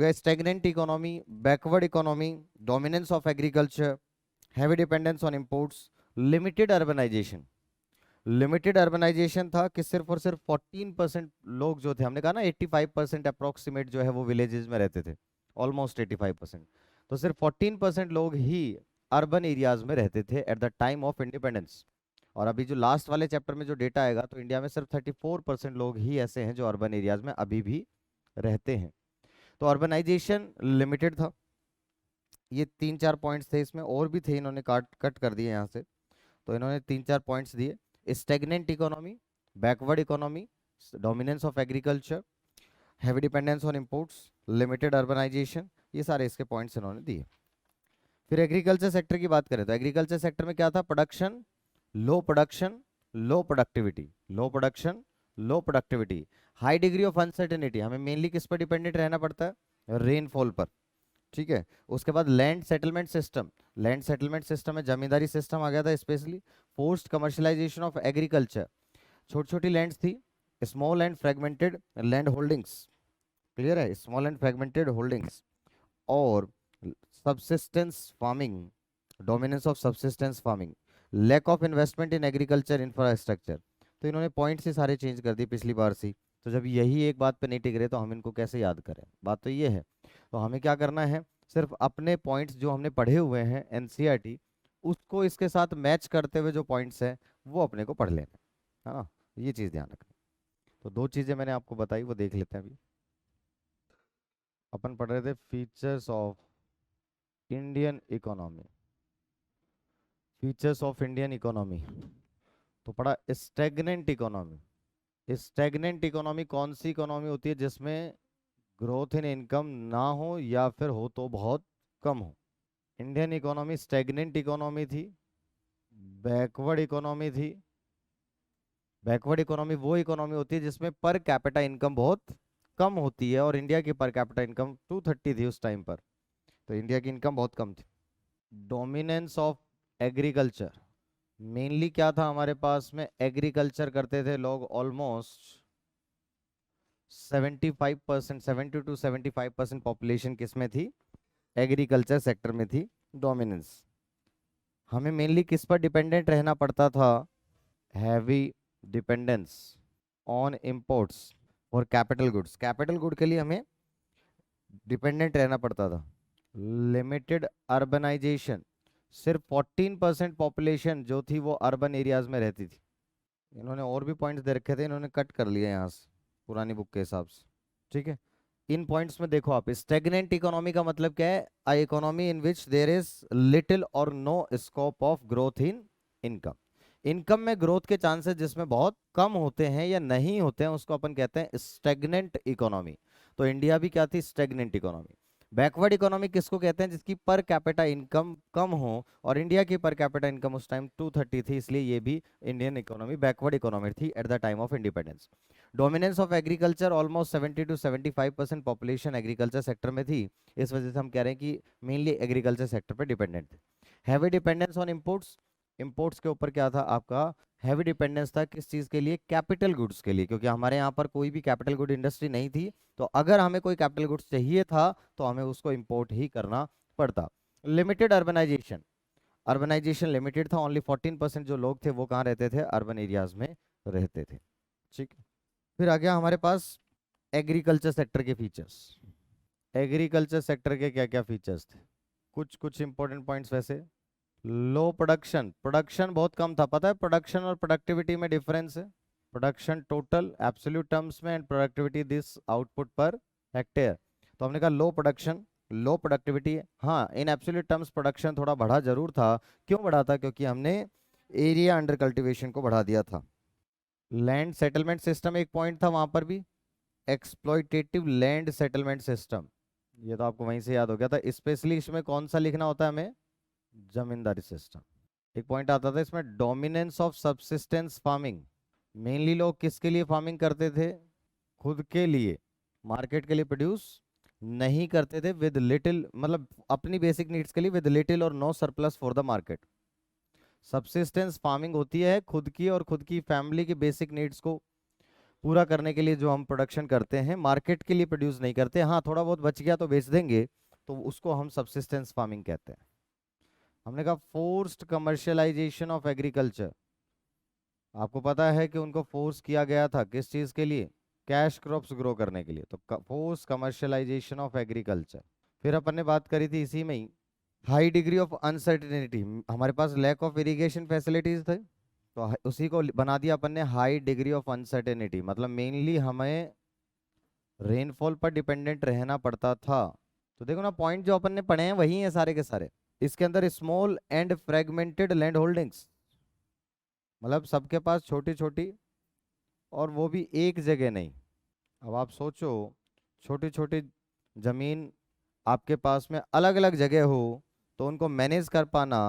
गया stagnant economy, backward economy, dominance of agriculture, heavy dependence on imports, limited urbanisation. Limited urbanisation था कि सिर्फ और सिर्फ 14% लोग जो थे, हमने कहा ना 85% अप्रोक्सीमेट जो है वो विलेजेस में रहते थे, ऑलमोस्ट 85%। तो सिर्फ 14% लोग ही अर्बन एरियाज में रहते थे at the time of independence. और अभी जो लास्ट वाले चैप्टर में जो डेटा आएगा तो इंडिया में सिर्फ 34% लोग ही ऐसे हैं जो अर्बन एरियाज में अभी भी रहते हैं। तो अर्बनाइजेशन लिमिटेड था। ये 3-4 पॉइंट्स थे, इसमें और भी थे, इन्होंने काट कट कर दिए यहाँ से। तो इन्होंने 3-4 पॉइंट्स दिए, stagnant economy, backward economy, dominance of agriculture, heavy dependence on imports, limited urbanisation, ये सारे इसके पॉइंट्स इन्होंने दिए। फिर एग्रीकल्चर सेक्टर की बात करें तो एग्रीकल्चर सेक्टर में क्या था? Production, low production, low productivity, low production, low productivity, high degree of uncertainty. हमें मेनली किस पर डिपेंडेंट रहना पड़ता है? रेनफॉल पर। ठीक है। उसके बाद land settlement system, land settlement system में जमींदारी सिस्टम आ गया था specially. Forced commercialisation of agriculture, छोटी छोटी लैंड्स थी, small and fragmented land holdings, clear है, स्मॉल एंड फ्रेगमेंटेड होल्डिंग्स। और subsistence farming, dominance of subsistence farming, lack of investment in agriculture infrastructure. तो इन्होंने पॉइंट्स ही सारे चेंज कर दिए पिछली बार से। तो जब यही एक बात पे नहीं टिक रहे तो हम इनको कैसे याद करें? बात तो ये है। तो हमें क्या करना है, सिर्फ अपने पॉइंट्स जो हमने पढ़े हुए हैं एनसीईआरटी, उसको इसके साथ मैच करते हुए जो पॉइंट्स हैं वो अपने को पढ़ लेना है ना। ये चीज़ ध्यान रखना। तो दो चीज़ें मैंने आपको बताई, वो देख लेते हैं अभी। अपन पढ़ रहे थे features of Indian economy, features of Indian economy. तो पढ़ा स्टैग्नेंट इकोनॉमी। स्टैग्नेंट इकोनॉमी कौन सी इकोनॉमी होती है? जिसमें ग्रोथ इन इनकम ना हो या फिर हो तो बहुत कम हो। इंडियन इकोनॉमी स्टैग्नेंट इकोनॉमी थी, बैकवर्ड इकोनॉमी थी। बैकवर्ड इकोनॉमी वो इकोनॉमी होती है जिसमें पर कैपिटा इनकम बहुत कम होती है, और इंडिया की पर कैपिटा इनकम 230 थी उस टाइम पर। तो इंडिया की इनकम बहुत कम थी। डोमिनेंस ऑफ एग्रीकल्चर, मेनली क्या था हमारे पास में? एग्रीकल्चर करते थे लोग, ऑलमोस्ट 75%, 70 to 75% पॉपुलेशन किस में थी? एग्रीकल्चर सेक्टर में थी। डोमिनेंस। हमें मेनली किस पर डिपेंडेंट रहना पड़ता था? हैवी डिपेंडेंस ऑन इंपोर्ट्स और कैपिटल गुड्स। कैपिटल गुड के लिए हमें डिपेंडेंट रहना पड़ता था। लिमिटेड अर्बनाइजेशन, सिर्फ 14% पॉपुलेशन जो थी वो अर्बन एरियाज में रहती थी। इन्होंने और भी पॉइंट्स दे रखे थे, इन्होंने कट कर लिए यहाँ से पुरानी बुक के हिसाब से। ठीक है। इन पॉइंट्स में देखो आप, स्टेगनेंट इकोनॉमी का मतलब क्या है? A economy in which there is little और no scope of growth in income. Income में ग्रोथ के चांसेस जिसमें बहुत कम होते हैं या नहीं होते हैं उसको अपन कहते हैं स्टेगनेंट इकोनॉमी। तो इंडिया भी क्या थी? Stagnant economy. बैकवर्ड इकोनॉमी किसको कहते हैं? जिसकी पर कैपिटा इनकम कम हो, और इंडिया की पर कैपिटा इनकम उस टाइम 230 थी, इसलिए ये भी इंडियन इकोनॉमी बैकवर्ड इकोनॉमी थी at the time of independence. Dominance of agriculture, almost 70 to 75% population agriculture sector में थी, इस वजह से हम कह रहे हैं कि मेनली एग्रीकल्चर सेक्टर पर डिपेंडेंट थे। Heavy dependence on imports, imports के ऊपर क्या था आपका? हैवी डिपेंडेंस था किस चीज के लिए? कैपिटल गुड्स के लिए, क्योंकि हमारे यहाँ पर कोई भी कैपिटल गुड इंडस्ट्री नहीं थी। तो अगर हमें कोई कैपिटल गुड्स चाहिए था तो हमें उसको इंपोर्ट ही करना पड़ता। लिमिटेड अर्बनाइजेशन, अर्बनाइजेशन लिमिटेड था, ओनली 14% जो लोग थे वो कहाँ रहते थे? अर्बन एरियाज में रहते थे। ठीक है। फिर आ गया हमारे पास एग्रीकल्चर सेक्टर के फीचर्स। एग्रीकल्चर सेक्टर के क्या क्या फीचर्स थे? कुछ कुछ इंपॉर्टेंट पॉइंट्स वैसे। लो प्रोडक्शन, प्रोडक्शन बहुत कम था। पता है प्रोडक्शन और प्रोडक्टिविटी में डिफरेंस है? प्रोडक्शन टोटल एब्सोल्यूट टर्म्स में, and productivity this output per hectare. तो हमने कहा लो प्रोडक्शन, लो प्रोडक्टिविटी। हाँ, इन एब्सोल्यूट टर्म्स प्रोडक्शन थोड़ा बढ़ा जरूर था। क्यों बढ़ा था? क्योंकि हमने एरिया अंडर कल्टीवेशन को बढ़ा दिया था। लैंड सेटलमेंट सिस्टम एक पॉइंट था वहां पर भी, एक्सप्लॉइटेटिव लैंड सेटलमेंट सिस्टम, ये तो आपको वहीं से याद हो गया था। स्पेशली इसमें कौन सा लिखना होता है हमें? जमींदारी सिस्टम। एक पॉइंट आता था इसमें, dominance of subsistence farming. Mainly लोग किसके लिए फार्मिंग करते थे? खुद के लिए, मार्केट के लिए प्रोड्यूस नहीं करते थे। विद लिटिल, मतलब अपनी बेसिक नीड्स के लिए, विद लिटिल और no surplus for the market. Subsistence farming होती है खुद की और खुद की फैमिली की बेसिक नीड्स को पूरा करने के लिए जो हम प्रोडक्शन करते हैं, मार्केट के लिए प्रोड्यूस नहीं करते। हाँ, थोड़ा बहुत बच गया तो बेच देंगे, तो उसको हम सब्सिस्टेंस फार्मिंग कहते हैं। हमने कहा फोर्स्ड कमर्शियलाइजेशन ऑफ एग्रीकल्चर। आपको पता है कि उनको फोर्स किया गया था किस चीज के लिए? कैश क्रॉप्स ग्रो करने के लिए। तो फोर्स कमर्शियलाइजेशन ऑफ एग्रीकल्चर। फिर अपन ने बात करी थी इसी में ही, हाई डिग्री ऑफ अनसर्टेनिटी। हमारे पास लैक ऑफ इरिगेशन फैसिलिटीज थे, तो उसी को बना दिया अपन ने हाई डिग्री ऑफ अनसर्टेनिटी। मतलब मेनली हमें रेनफॉल पर डिपेंडेंट रहना पड़ता था। तो देखो ना, पॉइंट जो अपन ने पढ़े हैं वही हैं सारे के सारे। इसके अंदर small and fragmented land holdings, मतलब सबके पास छोटी छोटी, और वो भी एक जगह नहीं। अब आप सोचो, छोटी छोटी जमीन आपके पास में अलग अलग जगह हो, तो उनको मैनेज कर पाना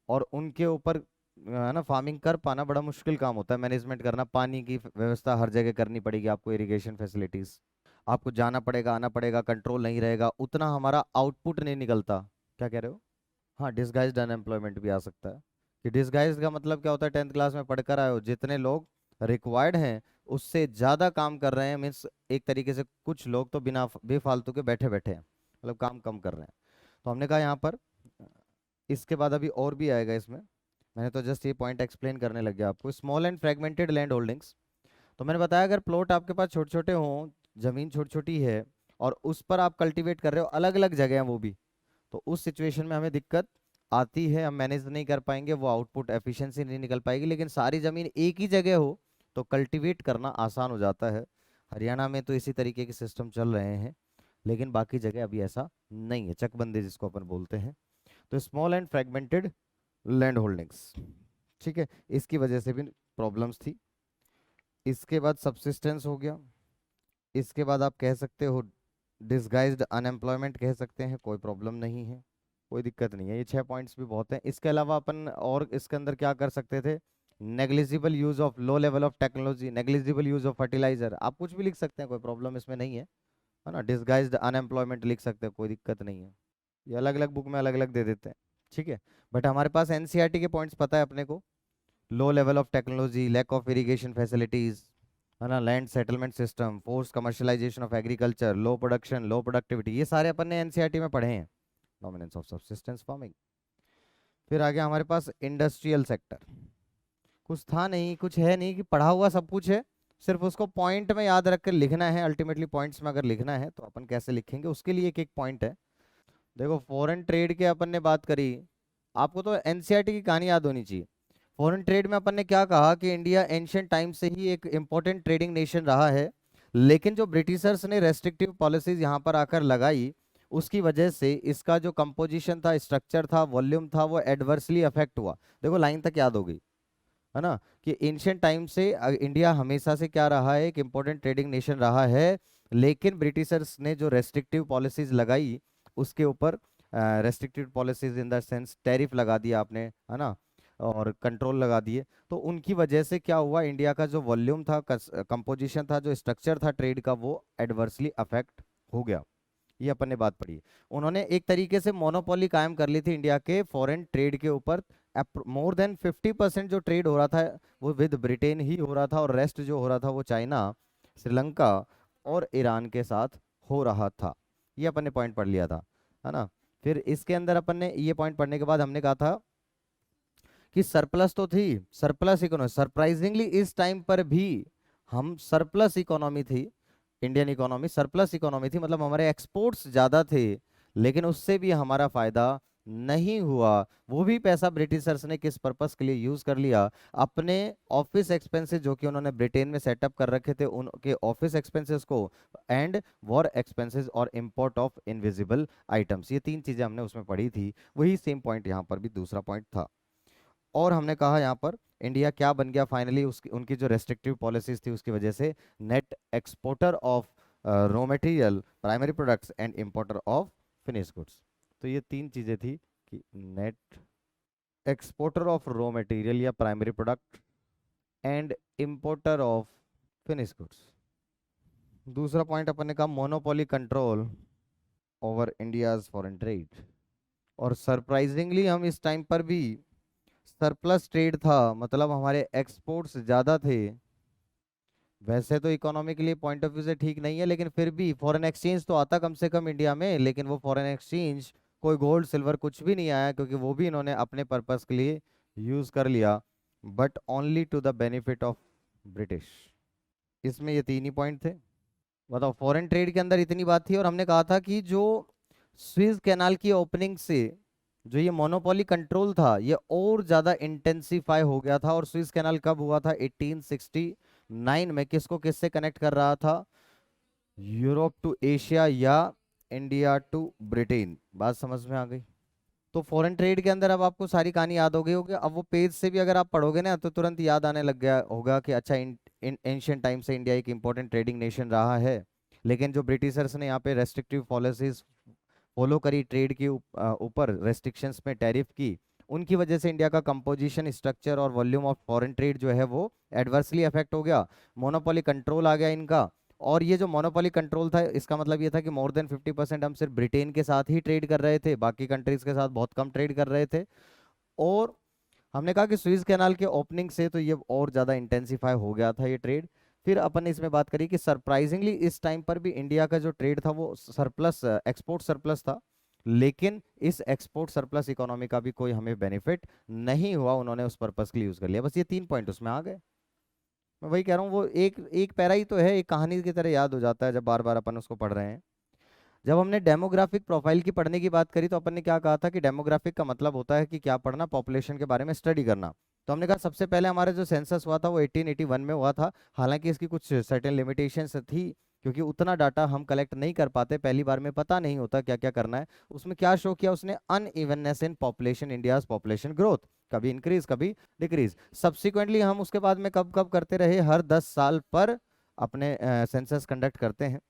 और उनके ऊपर है ना फार्मिंग कर पाना बड़ा मुश्किल काम होता है। मैनेजमेंट करना, पानी की व्यवस्था हर जगह करनी पड़ेगी आपको, इरिगेशन फैसिलिटीज, आपको जाना पड़ेगा आना पड़ेगा, कंट्रोल नहीं रहेगा, उतना हमारा आउटपुट नहीं निकलता। क्या कह रहे हो? हाँ, डिसगाइज्ड अनएम्प्लॉयमेंट भी आ सकता है। कि डिसगाइज्ड का मतलब क्या होता है? 10th क्लास में पढ़कर आए हो, जितने लोग रिक्वायर्ड हैं उससे ज़्यादा काम कर रहे हैं, मीन्स एक तरीके से कुछ लोग तो बिना बेफालतू के बैठे बैठे हैं, मतलब काम कम कर रहे हैं। तो हमने कहा यहाँ पर, इसके बाद अभी और भी आएगा इसमें, मैंने तो जस्ट ये पॉइंट एक्सप्लेन करने लग गया आपको। Small and fragmented land holdings, तो मैंने बताया अगर प्लॉट आपके पास छोटे छोटे हों, जमीन छोटी छोटी है, और उस पर आप कल्टीवेट कर रहे हो, अलग अलग जगह हैं वो भी, तो उस सिचुएशन में हमें दिक्कत आती है, हम मैनेज नहीं कर पाएंगे, वो आउटपुट एफिशिएंसी नहीं निकल पाएगी। लेकिन सारी जमीन एक ही जगह हो तो कल्टीवेट करना आसान हो जाता है। हरियाणा में तो इसी तरीके के सिस्टम चल रहे हैं, लेकिन बाकी जगह अभी ऐसा नहीं है, चकबंदी जिसको अपन बोलते हैं। तो small and fragmented land holdings, ठीक है, इसकी वजह से भी प्रॉब्लम्स थी। इसके बाद सब्सिस्टेंस हो गया। इसके बाद आप कह सकते हो डिसगाइज्ड अनएम्प्लॉयमेंट कह सकते हैं, कोई प्रॉब्लम नहीं है, कोई दिक्कत नहीं है, ये 6 पॉइंट्स भी बहुत हैं। इसके अलावा अपन और इसके अंदर क्या कर सकते थे? Negligible use of low level of technology, negligible use of fertiliser, आप कुछ भी लिख सकते हैं, कोई प्रॉब्लम इसमें नहीं है ना। डिसगाइज्ड अनएम्प्लॉयमेंट लिख सकते हैं, कोई दिक्कत नहीं है। ये अलग अलग बुक में अलग अलग दे देते हैं, ठीक है। बट हमारे पास एनसीईआरटी के पॉइंट्स पता है अपने को, low level of technology, lack of irrigation facilities, है ना, land settlement system, force commercialisation of agriculture, low production, low productivity, ये सारे अपन ने एनसीईआरटी में पढ़े हैं। Dominance of subsistence farming. फिर आ गया हमारे पास इंडस्ट्रियल सेक्टर। कुछ था नहीं, कुछ है नहीं कि पढ़ा हुआ सब कुछ है, सिर्फ उसको पॉइंट में याद रख कर लिखना है। अल्टीमेटली पॉइंट्स में अगर लिखना है तो अपन कैसे लिखेंगे, उसके लिए एक एक पॉइंट है। देखो, फॉरेन ट्रेड के अपन ने बात करी, आपको तो एनसीईआरटी की कहानी याद होनी चाहिए। फॉरेन ट्रेड में अपन ने क्या कहा कि इंडिया एंशियंट टाइम से ही एक इंपॉर्टेंट ट्रेडिंग नेशन रहा है, लेकिन जो ब्रिटिशर्स ने रेस्ट्रिक्टिव पॉलिसीज यहाँ पर आकर लगाई, उसकी वजह से इसका जो कंपोजिशन था, स्ट्रक्चर था, वॉल्यूम था, वो एडवर्सली अफेक्ट हुआ। देखो लाइन तक याद हो गई, है ना, कि एंशियंट टाइम से इंडिया हमेशा से क्या रहा है? एक इंपॉर्टेंट ट्रेडिंग नेशन रहा है, लेकिन ब्रिटिशर्स ने जो रेस्ट्रिक्टिव पॉलिसीज लगाई उसके ऊपर, restrictive policies in the sense tariff लगा दिया आपने, है ना, और कंट्रोल लगा दिए, तो उनकी वजह से क्या हुआ? इंडिया का जो वॉल्यूम था, कंपोजिशन था, जो स्ट्रक्चर था ट्रेड का, वो एडवर्सली अफेक्ट हो गया। ये अपन ने बात पढ़ी। उन्होंने एक तरीके से मोनोपोली कायम कर ली थी इंडिया के फॉरेन ट्रेड के ऊपर। मोर देन 50% जो ट्रेड हो रहा था वो विद ब्रिटेन ही हो रहा था, और रेस्ट जो हो रहा था वो चाइना, श्रीलंका और ईरान के साथ हो रहा था। ये अपन ने पॉइंट पढ़ लिया था, है ना। फिर इसके अंदर अपन ने ये पॉइंट पढ़ने के बाद हमने कहा था कि सरप्लस तो थी, सरप्लस इकोनॉमी, सरप्राइजिंगली इस टाइम पर भी हम सरप्लस इकोनॉमी थी, इंडियन इकोनॉमी सरप्लस इकोनॉमी थी, मतलब हमारे एक्सपोर्ट्स ज़्यादा थे, लेकिन उससे भी हमारा फायदा नहीं हुआ। वो भी पैसा ब्रिटिशर्स ने किस पर्पस के लिए यूज कर लिया? अपने ऑफिस एक्सपेंसेस जो कि उन्होंने ब्रिटेन में सेटअप कर रखे थे, उनके ऑफिस एक्सपेंसेस को, एंड वॉर एक्सपेंसेस और इंपोर्ट ऑफ इनविजिबल आइटम्स, ये 3 चीजें हमने उसमें पढ़ी थी। वही सेम पॉइंट यहाँ पर भी दूसरा पॉइंट था। और हमने कहा यहाँ पर इंडिया क्या बन गया फाइनली? उसकी उनकी जो रेस्ट्रिक्टिव पॉलिसीज थी उसकी वजह से net exporter of raw material, primary products and importer of finish goods. तो ये 3 चीजें थी कि net exporter of raw material या primary product and importer of finish goods. दूसरा पॉइंट अपन ने कहा monopoly control over India's foreign trade. और सरप्राइजिंगली हम इस टाइम पर भी सरप्लस ट्रेड था, मतलब हमारे एक्सपोर्ट्स ज़्यादा थे, वैसे तो इकोनॉमी के लिए पॉइंट ऑफ व्यू से ठीक नहीं है, लेकिन फिर भी फॉरेन एक्सचेंज तो आता कम से कम इंडिया में, लेकिन वो फॉरेन एक्सचेंज कोई गोल्ड सिल्वर कुछ भी नहीं आया, क्योंकि वो भी इन्होंने अपने पर्पस के लिए यूज कर लिया, but only to the benefit of British. इसमें ये तीन ही पॉइंट थे। बताओ, फॉरेन ट्रेड के अंदर इतनी बात थी, और हमने कहा था कि जो स्विस कैनाल की ओपनिंग से जो ये मोनोपोली कंट्रोल था ये और ज्यादा इंटेंसिफाई हो गया था। और स्विस कैनाल कब हुआ था? 1869 में। किसको किससे कनेक्ट कर रहा था? यूरोप टू एशिया या इंडिया टू ब्रिटेन। बात समझ में आ गई? तो फॉरेन ट्रेड के अंदर अब आपको सारी कहानी याद हो गई होगी। अब वो पेज से भी अगर आप पढ़ोगे ना तो तुरंत याद आने लग गया होगा कि अच्छा, एंशियंट टाइम से इंडिया एक इंपॉर्टेंट ट्रेडिंग नेशन रहा है, लेकिन जो ब्रिटिशर्स ने यहाँ पे रेस्ट्रिक्टिव पॉलिसीज फॉलो करी, ट्रेड के ऊपर रेस्ट्रिक्शंस में टैरिफ की, उनकी वजह से इंडिया का कंपोजिशन, स्ट्रक्चर और वॉल्यूम ऑफ फॉरेन ट्रेड जो है वो एडवर्सली अफेक्ट हो गया। मोनोपोली कंट्रोल आ गया इनका। और ये जो मोनोपोली कंट्रोल था, इसका मतलब ये था कि मोर देन 50% हम सिर्फ ब्रिटेन के साथ ही ट्रेड कर रहे थे, बाकी कंट्रीज के साथ बहुत कम ट्रेड कर रहे थे। और हमने कहा कि सुइज कैनाल के ओपनिंग से तो ये और ज़्यादा इंटेंसिफाई हो गया था ये ट्रेड। फिर अपन ने इसमें बात करी कि सरप्राइजिंगली इस टाइम पर भी इंडिया का जो ट्रेड था वो सरप्लस, एक्सपोर्ट सरप्लस था, लेकिन इस एक्सपोर्ट सरप्लस इकोनॉमी का भी कोई हमें बेनिफिट नहीं हुआ, उन्होंने उस पर्पस के लिए यूज कर लिया। बस ये तीन पॉइंट उसमें आ गए। मैं वही कह रहा हूँ, वो एक एक पैरा ही तो है, एक कहानी की तरह याद हो जाता है जब बार बार अपन उसको पढ़ रहे हैं। जब हमने डेमोग्राफिक प्रोफाइल की पढ़ने की बात करी तो अपन ने क्या कहा था कि डेमोग्राफिक का मतलब होता है कि क्या पढ़ना? पॉपुलेशन के बारे में स्टडी करना। तो हमने कहा सबसे पहले हमारा जो सेंसस हुआ था वो 1881 में हुआ था। हालांकि इसकी कुछ सर्टेन लिमिटेशंस थी, क्योंकि उतना डाटा हम कलेक्ट नहीं कर पाते, पहली बार में पता नहीं होता क्या क्या करना है। उसमें क्या शो किया उसने? Unevenness in population, India's population growth, कभी इंक्रीज कभी डिक्रीज। सब्सिक्वेंटली हम उसके बाद में कब कब करते रहे? हर 10 साल पर अपने सेंसस कंडक्ट करते हैं।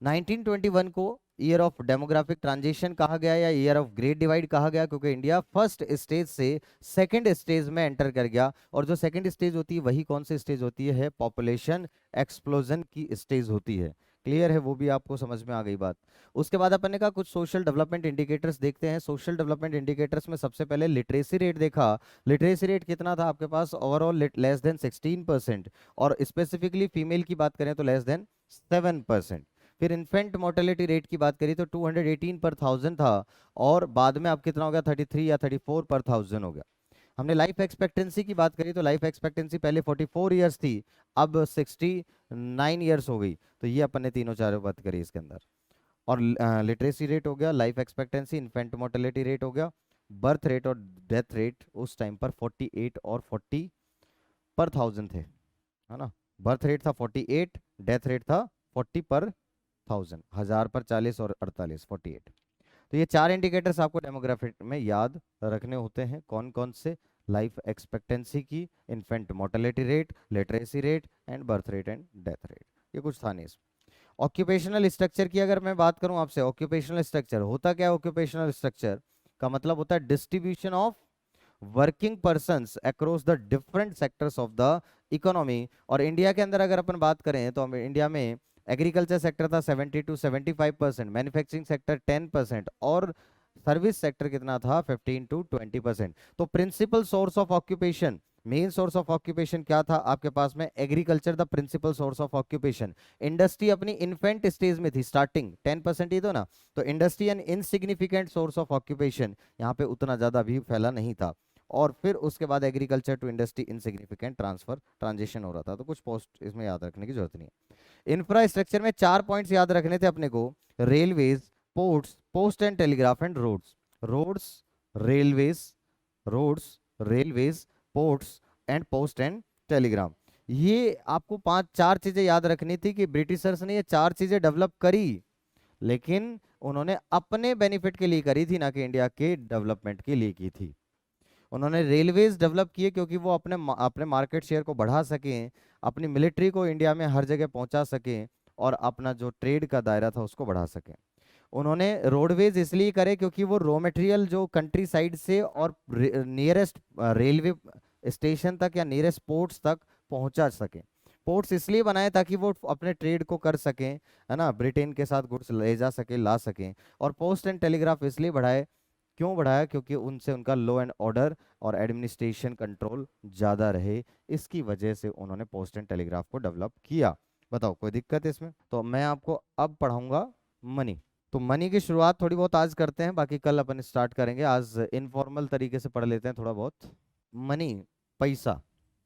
1921 को ईयर ऑफ डेमोग्राफिक ट्रांजिशन कहा गया या ईयर ऑफ ग्रेट डिवाइड कहा गया, क्योंकि इंडिया फर्स्ट स्टेज से सेकंड स्टेज में एंटर कर गया। और जो सेकंड स्टेज होती है वही कौन सी स्टेज होती है? पॉपुलेशन एक्सप्लोजन की स्टेज होती है। क्लियर है? वो भी आपको समझ में आ गई बात। उसके बाद अपन ने कहा कुछ सोशल डेवलपमेंट इंडिकेटर्स देखते हैं। सोशल डेवलपमेंट इंडिकेटर्स में सबसे पहले लिटरेसी रेट देखा। लिटरेसी रेट कितना था आपके पास? ओवरऑल लेस देन 16%, और स्पेसिफिकली फीमेल की बात करें तो लेस देन 7%। फिर इन्फेंट मोर्टेलिटी रेट की बात करी तो 218 पर 1000 था, और बाद में अब कितना हो गया? 33 या 34 पर 1000 हो गया। हमने लाइफ एक्सपेक्टेंसी की बात करी तो लाइफ एक्सपेक्टेंसी पहले 44 ईयर्स थी, अब 69 ईयर्स हो गई। तो ये अपन ने तीनों चारों बात करी इसके अंदर। और लिटरेसी रेट हो गया, life expectancy, infant mortality rate हो गया, बर्थ रेट और डेथ रेट उस टाइम पर 48 और 40 पर 1000 थे, है ना? बर्थ रेट था 48, डेथ रेट था 40 पर 1000, 1000 पर 40 और 48, 48। तो ये चार इंडिकेटर्स आपको डेमोग्राफिक में याद रखने होते हैं। कौन कौन से? लाइफ एक्सपेक्टेंसी की, infant mortality rate, literacy rate and birth rate and death rate. ये कुछ था नहीं इसमें। ऑक्यूपेशनल स्ट्रक्चर की अगर मैं बात करूं आपसे, ऑक्यूपेशनल स्ट्रक्चर होता क्या है? ऑक्यूपेशनल स्ट्रक्चर का मतलब होता है distribution of working persons across the different sectors of the economy. और इंडिया के अंदर अगर अपन बात करें तो इंडिया में एग्रीकल्चर सेक्टर था 70 to 75%, मैन्युफैक्चरिंग सेक्टर 10%, और सर्विस सेक्टर कितना था? 15 to 20%। तो principal source of occupation, main source of occupation क्या था आपके पास में? Agriculture the principal source of occupation. Industry अपनी इन्फेंट स्टेज में थी, स्टार्टिंग 10% ही तो ना। तो industry an insignificant source of occupation, यहाँ पे उतना ज्यादा भी फैला नहीं था। और फिर उसके बाद agriculture to industry insignificant transition हो रहा था। तो कुछ पोस्ट इसमें याद रखने की जरूरत नहीं है। इंफ्रास्ट्रक्चर में 4 पॉइंट्स याद रखने थे अपने को: railways, ports, post and telegraph and roads. Roads, railways, roads, railways, ports and post and telegraph. ये आपको चार चीजें याद रखनी थी कि ब्रिटिशर्स ने ये चार चीजें डेवलप करी, लेकिन उन्होंने अपने बेनिफिट के लिए करी थी, ना कि इंडिया के डेवलपमेंट के लिए की थी। उन्होंने रेलवेज डेवलप किए क्योंकि वो अपने मार्केट शेयर को बढ़ा सकें, अपनी मिलिट्री को इंडिया में हर जगह पहुंचा सकें, और अपना जो ट्रेड का दायरा था उसको बढ़ा सकें। उन्होंने रोडवेज इसलिए करे क्योंकि वो रॉ मटेरियल जो कंट्री साइड से और नियरेस्ट रेलवे स्टेशन तक या नियरेस्ट पोर्ट्स तक पहुंचा सके। पोर्ट्स इसलिए बनाए ताकि वो अपने ट्रेड को कर सकें, है ना, ब्रिटेन के साथ गुड्स ले जा सके, ला सकें। और पोस्ट एंड टेलीग्राफ इसलिए बढ़ाए क्यों बढ़ाया? क्योंकि उनसे उनका लॉ एंड ऑर्डर और एडमिनिस्ट्रेशन कंट्रोल ज़्यादा रहे, इसकी वजह से उन्होंने पोस्ट एंड टेलीग्राफ को डेवलप किया। बताओ कोई दिक्कत है इसमें? तो मैं आपको अब पढ़ाऊंगा मनी। तो मनी की शुरुआत थोड़ी बहुत आज करते हैं, बाकी कल अपन स्टार्ट करेंगे। आज इनफॉर्मल तरीके से पढ़ लेते हैं थोड़ा बहुत। मनी, पैसा,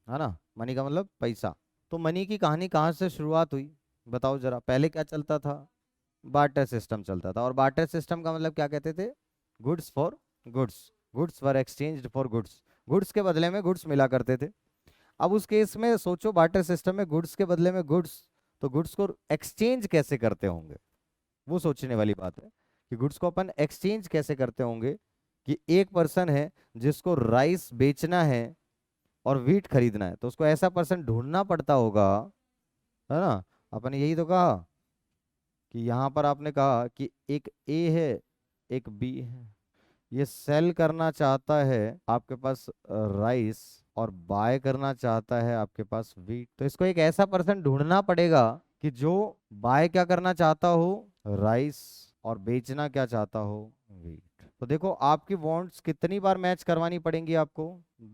है ना? मनी का मतलब पैसा। तो मनी की कहानी कहाँ से शुरुआत हुई बताओ जरा। पहले क्या चलता था? बार्टर सिस्टम चलता था। और बार्टर सिस्टम का मतलब क्या कहते थे? Goods for goods. Goods were exchanged for goods. Goods के बदले में गुड्स मिला करते थे। अब उस केस में सोचो, बार्टर सिस्टम में गुड्स के बदले में गुड्स, तो गुड्स को एक्सचेंज कैसे करते होंगे, वो सोचने वाली बात है कि गुड्स को अपन एक्सचेंज कैसे करते होंगे। कि एक पर्सन है जिसको राइस बेचना है और वीट खरीदना है, तो उसको ऐसा पर्सन ढूंढना पड़ता होगा, है ना? अपन यही तो कहा कि यहाँ पर आपने कहा कि एक ए है, एक बी है, ये सेल करना चाहता है आपके पास राइस और बाय करना चाहता है आपके पास वीट। तो इसको एक ऐसा पर्सन ढूंढना पड़ेगा कि जो बाय क्या करना चाहता हो, राइस, और बेचना क्या चाहता हो, वीट। तो देखो आपकी वांट्स कितनी बार मैच करवानी पड़ेंगी आपको?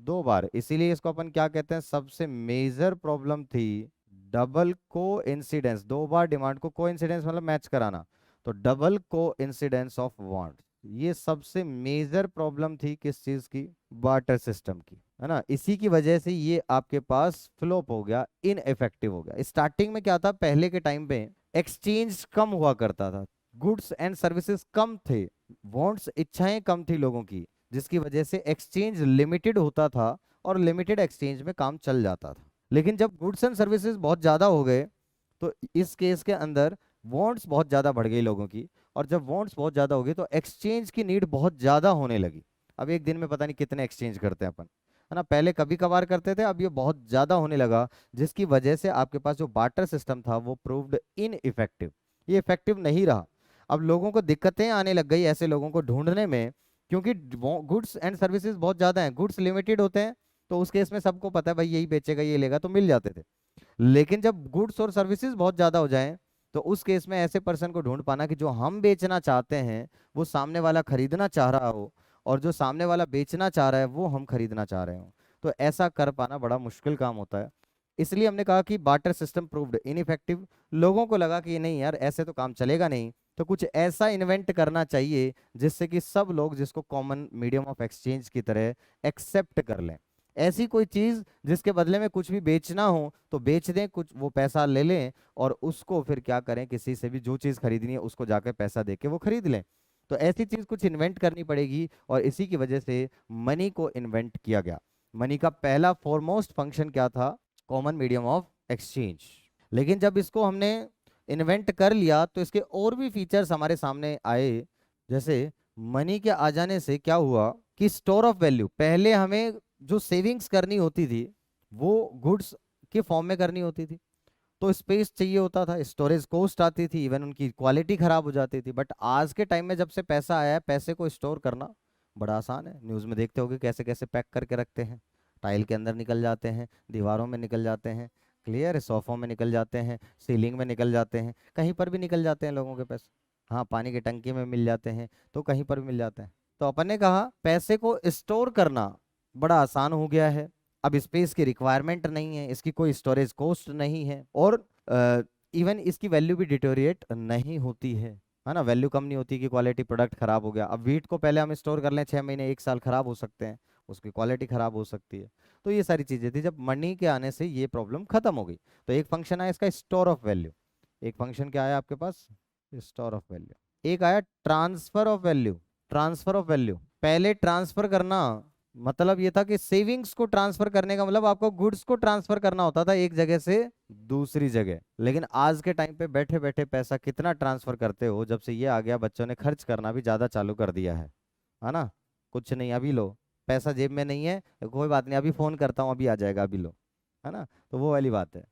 2 बार। इसीलिए इसको अपन क्या कहते हैं? सबसे मेजर प्रॉब्लम थी डबल को इंसिडेंस। 2 बार डिमांड को को इंसिडेंस मतलब मैच कराना, तो डबल को इंसिडेंस ऑफ वांट। ये सबसे मेजर प्रॉब्लम थी किस चीज की? बार्टर सिस्टम की, है ना? इसी की वजह से ये आपके पास फ्लॉप हो गया, इनइफेक्टिव हो गया। स्टार्टिंग में क्या था? पहले के टाइम पे एक्सचेंज कम हुआ करता था, गुड्स एंड सर्विसेज कम थे, वांट्स इच्छाएं कम थी लोगों की, जिसकी वजह से एक्सचेंज लिमिटेड होता था और लिमिटेड एक्सचेंज में काम चल जाता था। लेकिन जब गुड्स एंड सर्विसेज बहुत ज्यादा हो गए, तो इस केस के अंदर वांट्स बहुत ज्यादा बढ़ गई लोगों की। और जब वांट्स बहुत ज्यादा हो गई तो एक्सचेंज की नीड बहुत ज्यादा होने लगी। अब एक दिन में पता नहीं कितने एक्सचेंज करते हैं अपन, है ना? पहले कभी कभार करते थे, अब ये बहुत ज्यादा होने लगा, जिसकी वजह से आपके पास जो बार्टर सिस्टम था वो प्रूव्ड इनइफेक्टिव। ये इफेक्टिव नहीं रहा। अब लोगों को दिक्कतें आने लग गई ऐसे लोगों को ढूंढने में, क्योंकि गुड्स एंड सर्विसेज बहुत ज्यादा हैं, गुड्स लिमिटेड होते हैं। तो उस केस में सबको पता है भाई यही बेचेगा, ये लेगा, तो मिल जाते थे। लेकिन जब गुड्स और सर्विसेज बहुत ज्यादा हो जाएं, तो उस केस में ऐसे पर्सन को ढूंढ पाना कि जो हम बेचना चाहते हैं वो सामने वाला खरीदना चाह रहा हो, और जो सामने वाला बेचना चाह रहा है वो हम खरीदना चाह रहे हो, तो ऐसा कर पाना बड़ा मुश्किल काम होता है। इसलिए हमने कहा कि बार्टर सिस्टम प्रूव्ड इनइफेक्टिव। लोगों को लगा कि नहीं यार, ऐसे तो काम चलेगा नहीं, तो कुछ ऐसा इन्वेंट करना चाहिए जिससे कि सब लोग जिसको कॉमन मीडियम ऑफ एक्सचेंज की तरह एक्सेप्ट कर लें। ऐसी कोई चीज जिसके बदले में कुछ भी बेचना हो तो बेच दें, कुछ वो पैसा ले लें, और उसको फिर क्या करें, किसी से भी जो चीज खरीदनी है उसको जाकर पैसा देके वो खरीद लें। तो ऐसी चीज कुछ इन्वेंट करनी पड़ेगी, और इसी की वजह से मनी को इन्वेंट किया गया। मनी का पहला फॉरमोस्ट फंक्शन क्या था? Common medium of exchange. लेकिन जब इसको हमने इन्वेंट कर लिया तो इसके और भी फीचर्स हमारे सामने आए। जैसे मनी के आ जाने से क्या हुआ कि स्टोर ऑफ वैल्यू, पहले हमें जो सेविंग्स करनी होती थी वो गुड्स के फॉर्म में करनी होती थी, तो स्पेस चाहिए होता था, स्टोरेज कॉस्ट आती थी, इवन उनकी क्वालिटी खराब हो जाती थी। बट आज के टाइम में जब से पैसा आया है, पैसे को स्टोर करना बड़ा आसान है। न्यूज़ में देखते होगे कैसे कैसे पैक करके रखते हैं, टाइल के अंदर निकल जाते हैं, दीवारों में निकल जाते हैं, क्लियर है, सोफों में निकल जाते हैं, सीलिंग में निकल जाते हैं, कहीं पर भी निकल जाते हैं लोगों के पैसे। हाँ, पानी की टंकी में मिल जाते हैं, तो कहीं पर भी मिल जाते हैं। तो अपन ने कहा पैसे को स्टोर करना बड़ा आसान हो गया है। अब स्पेस की रिक्वायरमेंट नहीं है, इसकी कोई स्टोरेज कॉस्ट नहीं है, और इवन इसकी वैल्यू भी डिटोरिएट नहीं होती है ना? वैल्यू कम नहीं होती कि क्वालिटी प्रोडक्ट खराब हो गया। अब वीट को पहले हम स्टोर कर लें 6 महीने 1 साल, खराब हो सकते हैं, उसकी क्वालिटी खराब हो सकती है। तो ये सारी चीजें थी, जब मनी के आने से ये प्रॉब्लम खत्म हो गई। तो एक फंक्शन आया इसका स्टोर ऑफ वैल्यू। एक फंक्शन क्या आया आपके पास? Store of value. एक आया transfer of value. Transfer of value, पहले ट्रांसफर करना मतलब ये था कि सेविंग्स को ट्रांसफर करने का मतलब आपको गुड्स को ट्रांसफर करना होता था एक जगह से दूसरी जगह। लेकिन आज के टाइम पे बैठे बैठे पैसा कितना ट्रांसफर करते हो? जब से ये आ गया, बच्चों ने खर्च करना भी ज्यादा चालू कर दिया है ना? कुछ नहीं, अभी लो, पैसा जेब में नहीं है, कोई बात नहीं, अभी फोन करता हूँ, अभी आ जाएगा, अभी लो, है ना? तो वो वाली बात है।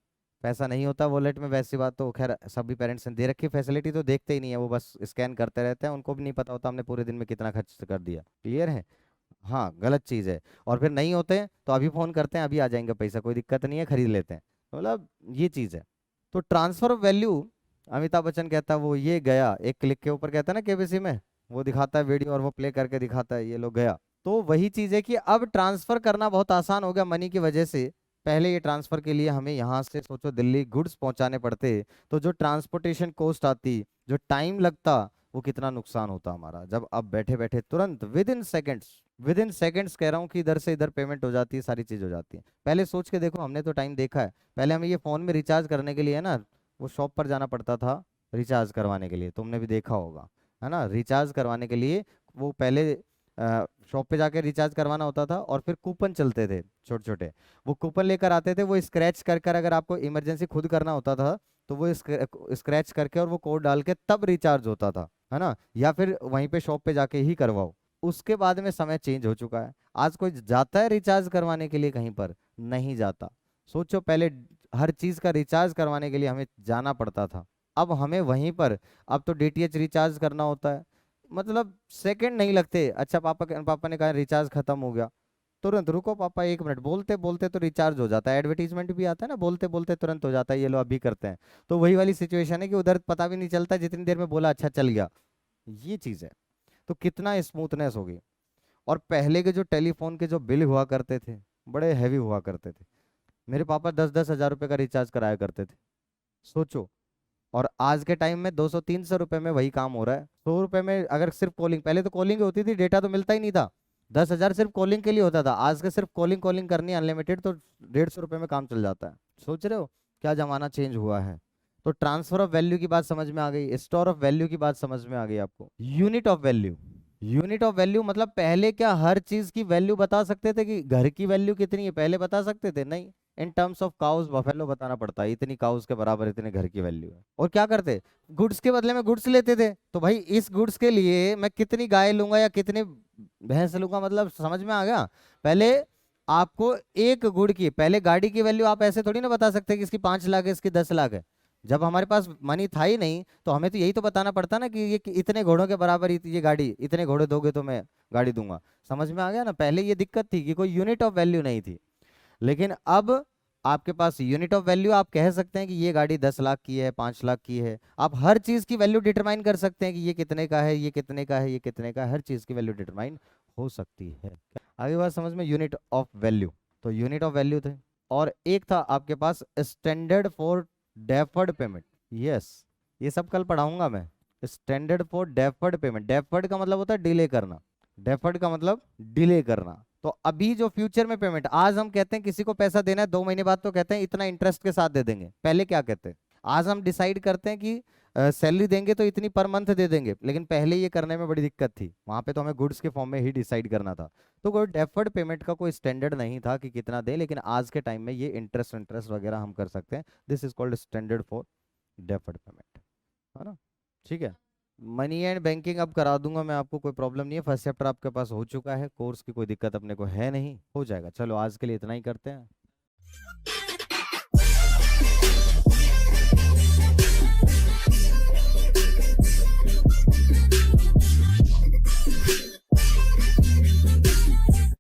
पैसा नहीं होता वॉलेट में, वैसी बात तो खैर सभी पेरेंट्स ने दे रखी फैसिलिटी, तो देखते ही नहीं है, वो बस स्कैन करते रहते हैं, उनको भी नहीं पता होता हमने पूरे दिन में कितना खर्च कर दिया। क्लियर है? हाँ, गलत चीज है। और फिर नहीं होते हैं तो अभी फोन करते हैं, अभी आ जाएंगे पैसा, कोई दिक्कत नहीं है, खरीद लेते हैं। तो मतलब ये चीज है। तो transfer of value, Amitabh Bachchan कहता वो ये गया एक क्लिक के ऊपर, कहता है ना केबीसी में, वो दिखाता है वीडियो और वो प्ले करके दिखाता है, ये लो गया। तो वही चीज है कि अब ट्रांसफर करना बहुत आसान हो गया मनी की वजह से। पहले ये ट्रांसफर के लिए हमें यहाँ से सोचो दिल्ली गुड्स पहुंचाने पड़ते, तो जो ट्रांसपोर्टेशन कॉस्ट आती, जो टाइम लगता, वो कितना नुकसान होता हमारा। जब अब बैठे बैठे तुरंत विद इन सेकेंड्स कह रहा हूँ कि इधर से इधर पेमेंट हो जाती है, सारी चीज हो जाती है। पहले सोच के देखो, हमने तो टाइम देखा है। पहले हमें ये फोन में रिचार्ज करने के लिए है ना, वो शॉप पर जाना पड़ता था रिचार्ज करवाने के लिए, तुमने भी देखा होगा है ना। रिचार्ज करवाने के लिए वो पहले शॉप पे जाके रिचार्ज करवाना होता था, और फिर कूपन चलते थे छोटे छोटे, वो कूपन लेकर आते थे, वो स्क्रैच कर कर अगर आपको इमरजेंसी खुद करना होता था तो वो स्क्रैच करके और वो कोड डाल के तब रिचार्ज होता था, है ना। या फिर वहीं पे शॉप पे जाके ही करवाओ। उसके बाद में समय चेंज हो चुका है। आज कोई जाता है रिचार्ज करवाने के लिए कहीं पर? नहीं जाता। सोचो पहले हर चीज का रिचार्ज करवाने के लिए हमें जाना पड़ता था, अब हमें वहीं पर, अब तो डीटीएच रिचार्ज करना होता है, मतलब सेकंड नहीं लगते। अच्छा पापा ने कहा रिचार्ज खत्म हो गया, तुरंत रुको पापा 1 मिनट, बोलते बोलते तो रिचार्ज हो जाता है। एडवर्टीजमेंट भी आता है ना, बोलते बोलते तुरंत हो जाता है, ये लो अभी करते हैं। तो वही वाली सिचुएशन है कि उधर पता भी नहीं चलता, जितनी देर में बोला अच्छा चल गया, ये चीज है। तो कितना स्मूथनेस होगी। और पहले के जो टेलीफोन के जो बिल हुआ करते थे, बड़े हैवी हुआ करते थे। मेरे पापा 10-10 हज़ार रुपए का रिचार्ज कराया करते थे, सोचो। और आज के टाइम में 200-300 रुपए में वही काम हो रहा है। 100 रुपए में अगर सिर्फ कॉलिंग, पहले तो कॉलिंग होती थी, डेटा तो मिलता ही नहीं था। 10 हज़ार सिर्फ कॉलिंग के लिए होता था, आज के सिर्फ कॉलिंग कॉलिंग करनी अनलिमिटेड, तो 150 रुपए में काम चल जाता है। सोच रहे हो क्या जमाना चेंज हुआ है। तो ट्रांसफर ऑफ वैल्यू की बात समझ में आ गई, स्टोर ऑफ वैल्यू की बात समझ में आ गई आपको। Unit of value, unit of value मतलब पहले क्या हर चीज की वैल्यू बता सकते थे? कि घर की वैल्यू कितनी है पहले बता सकते थे? नहीं। In terms of cows buffalo बताना पड़ता है, इतनी काउस के बराबर इतने घर की वैल्यू है। और क्या करते, गुड्स के बदले में गुड्स लेते थे, तो भाई इस गुड्स के लिए मैं कितनी गाय लूंगा या कितनी भैंस लूंगा, मतलब समझ में आ गया। पहले आपको एक गुड़ की, पहले गाड़ी की वैल्यू आप ऐसे थोड़ी ना बता सकते कि इसकी 5 लाख है, इसकी 10 लाख है। जब हमारे पास मनी था ही नहीं, तो हमें तो यही तो बताना पड़ता ना कि ये इतने घोड़ों के बराबर ये गाड़ी, इतने घोड़े दोगे तो मैं गाड़ी दूंगा। समझ में आ गया ना। पहले ये दिक्कत थी कि कोई यूनिट ऑफ वैल्यू नहीं थी। लेकिन अब आपके पास यूनिट ऑफ वैल्यू, आप कह सकते हैं कि ये गाड़ी 10 लाख की है, 5 लाख की है। आप हर चीज की वैल्यू डिटरमाइन कर सकते हैं कि ये कितने का है, ये कितने का है, ये कितने का है, हर चीज की वैल्यू डिटरमाइन हो सकती है। आगे बात समझ में, यूनिट ऑफ वैल्यू। तो यूनिट ऑफ वैल्यू थे। और एक था आपके पास standard for deferred payment. Yes, ये सब कल पढ़ाऊंगा मैं। Standard for deferred payment, deferred का मतलब होता है डिले करना, डेफर्ड का मतलब डिले करना। तो अभी जो फ्यूचर में पेमेंट, आज हम कहते हैं किसी को पैसा देना है 2 महीने बाद, तो कहते हैं इतना इंटरेस्ट के साथ दे देंगे। पहले क्या कहते हैं, आज हम डिसाइड करते हैं कि सैलरी देंगे तो इतनी पर मंथ दे देंगे, लेकिन पहले ये करने में बड़ी दिक्कत थी, वहां पे तो हमें गुड्स के फॉर्म में ही डिसाइड करना था। तो कोई डेफर्ड पेमेंट का कोई स्टैंडर्ड नहीं था कि कितना दे, लेकिन आज के टाइम में ये इंटरेस्ट इंटरेस्ट वगैरह हम कर सकते हैं। This is called standard for deferred payment, है ना। ठीक है। मनी एंड बैंकिंग अब करा दूंगा मैं आपको, कोई प्रॉब्लम नहीं है। फर्स्ट चैप्टर आपके पास हो चुका है, कोर्स की कोई दिक्कत अपने को है नहीं, हो जाएगा। चलो आज के लिए इतना ही करते हैं।